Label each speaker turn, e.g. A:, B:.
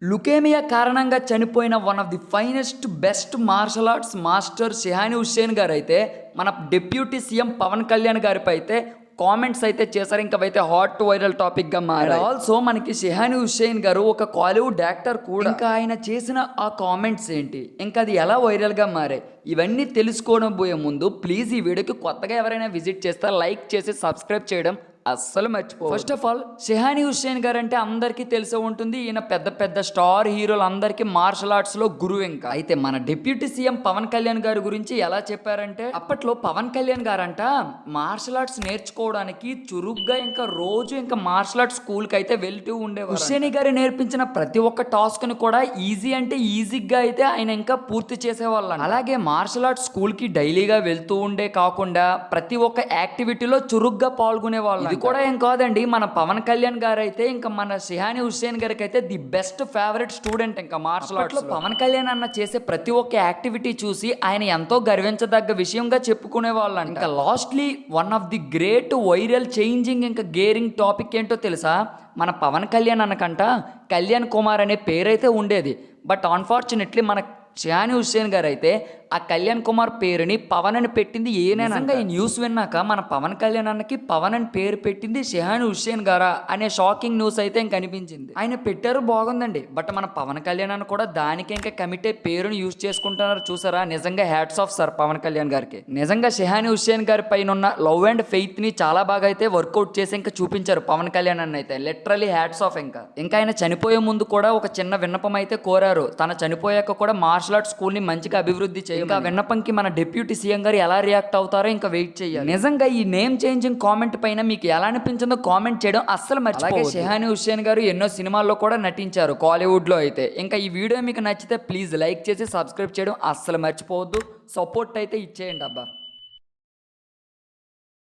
A: Leukaemia కారణంగా చనిపోయిన one of the finest best martial arts master Shihan Hussaini గారు అయితే మన డిప్యూటీ సీఎం పవన్ కళ్యాణ్ గారిపై అయితే కామెంట్స్ అయితే చేశారు. ఇంకా అయితే హాట్ వైరల్ టాపిక్గా మారారు. ఆల్సో మనకి షెహాని హుస్సేన్ గారు ఒక కాలీవుడ్ యాక్టర్ కూడా. ఇంకా ఆయన చేసిన ఆ కామెంట్స్ ఏంటి, ఇంకా అది ఎలా వైరల్గా మారాయి, ఇవన్నీ తెలుసుకోవడం పోయే ముందు ప్లీజ్ ఈ వీడియోకి కొత్తగా ఎవరైనా విజిట్ చేస్తే లైక్ చేసి సబ్స్క్రైబ్ చేయడం అస్సలు మర్చిపో. ఫస్ట్ ఆఫ్ ఆల్ షెహాని హుస్సేన్ గారు అంటే అందరికీ తెలిసే ఉంటుంది. ఈయన పెద్ద పెద్ద స్టార్ హీరోలు అందరికీ మార్షల్ ఆర్ట్స్ లో గురువు. ఇంకా అయితే మన డిప్యూటీ సీఎం పవన్ కళ్యాణ్ గారి గురించి ఎలా చెప్పారంటే, అప్పట్లో పవన్ కళ్యాణ్ గారంట మార్షల్ ఆర్ట్స్ నేర్చుకోవడానికి చురుగ్గా ఇంకా రోజు ఇంకా మార్షల్ ఆర్ట్స్ స్కూల్ కి అయితే వెళ్తూ ఉండేవారు. హుస్సేన్ గారు నేర్పించిన ప్రతి ఒక్క టాస్క్ ని కూడా ఈజీ అంటే ఈజీగా అయితే ఆయన ఇంకా పూర్తి చేసేవాళ్ళు. అలాగే మార్షల్ ఆర్ట్స్ స్కూల్ కి డైలీగా వెళ్తూ ఉండే కాకుండా ప్రతి ఒక్క యాక్టివిటీలో చురుగ్గా పాల్గొనే వాళ్ళు. ఇది కూడా ఏం కాదండి, మన పవన్ కళ్యాణ్ గారు అయితే ఇంకా మన షెహాని హుస్సేన్ గారికి అయితే ది బెస్ట్ ఫేవరెట్ స్టూడెంట్. ఇంకా మార్షల్ ఆర్ట్స్ లో పవన్ కళ్యాణ్ అన్న చేసే ప్రతి ఒక్క యాక్టివిటీ చూసి ఆయన ఎంతో గర్వించదగ్గ విషయంగా చెప్పుకునే వాళ్ళు. ఇంకా lastly one of the great viral changing ఇంకా గేరింగ్ టాపిక్ ఏంటో తెలుసా? మన పవన్ కళ్యాణ్ అన్నకంట కళ్యాణ్ కుమార్ అనే పేరైతే ఉండేది. బట్ అన్ఫార్చునేట్లీ మన షెహాని హుస్సేన్ గారు అయితే ఆ కళ్యాణ్ కుమార్ పేరుని పవన్ అని పెట్టింది ఏనేనంగా. ఈ న్యూస్ విన్నాక మన పవన్ కళ్యాణ్ అన్నకి పవన్ అని పేరు పెట్టింది షెహాని హుస్సేన్ గారా అనే షాకింగ్ న్యూస్ అయితే ఇంక కనిపించింది. ఆయన పెట్టారు బాగుందండి, బట్ మన పవన్ కళ్యాణ్ అన్న కూడా దానికి ఇంకా కమిట్ అయ్యే పేరుని యూజ్ చేసుకుంటున్నారు. చూసారా, నిజంగా hats off sir Pawan Kalyan గారికి. నిజంగా షెహాని హుస్సేన్ గారి పైన ఉన్న లవ్ అండ్ ఫెయిత్ ని చాలా బాగా అయితే వర్కౌట్ చేసి ఇంకా చూపించారు పవన్ కళ్యాణ్ అన్న అయితే. Literally hats off. ఇంకా ఆయన చనిపోయే ముందు కూడా ఒక చిన్న విన్నపం అయితే కోరారు. తన చనిపోయాక కూడా మార్షల్ ఆర్ట్స్ స్కూల్ ని మంచిగా అభివృద్ధి చేయాలి. ఇంకా విన్నపంకి మన డిప్యూటీ సీఎం గారు ఎలా రియాక్ట్ అవుతారో ఇంకా వెయిట్ చేయాలి. నిజంగా ఈ నేమ్ చేంజింగ్ కామెంట్ పైన మీకు ఎలా అనిపించిందో కామెంట్ చేయడం అస్సలు మర్చిపోవద్దు. షెహాని హుస్సేన్ గారు ఎన్నో సినిమాల్లో కూడా నటించారు కాలీవుడ్ లో అయితే. ఇంకా ఈ వీడియో మీకు నచ్చితే ప్లీజ్ లైక్ చేసి సబ్స్క్రైబ్ చేయడం అస్సలు మర్చిపోవద్దు. సపోర్ట్ అయితే ఇచ్చేయండి అబ్బా.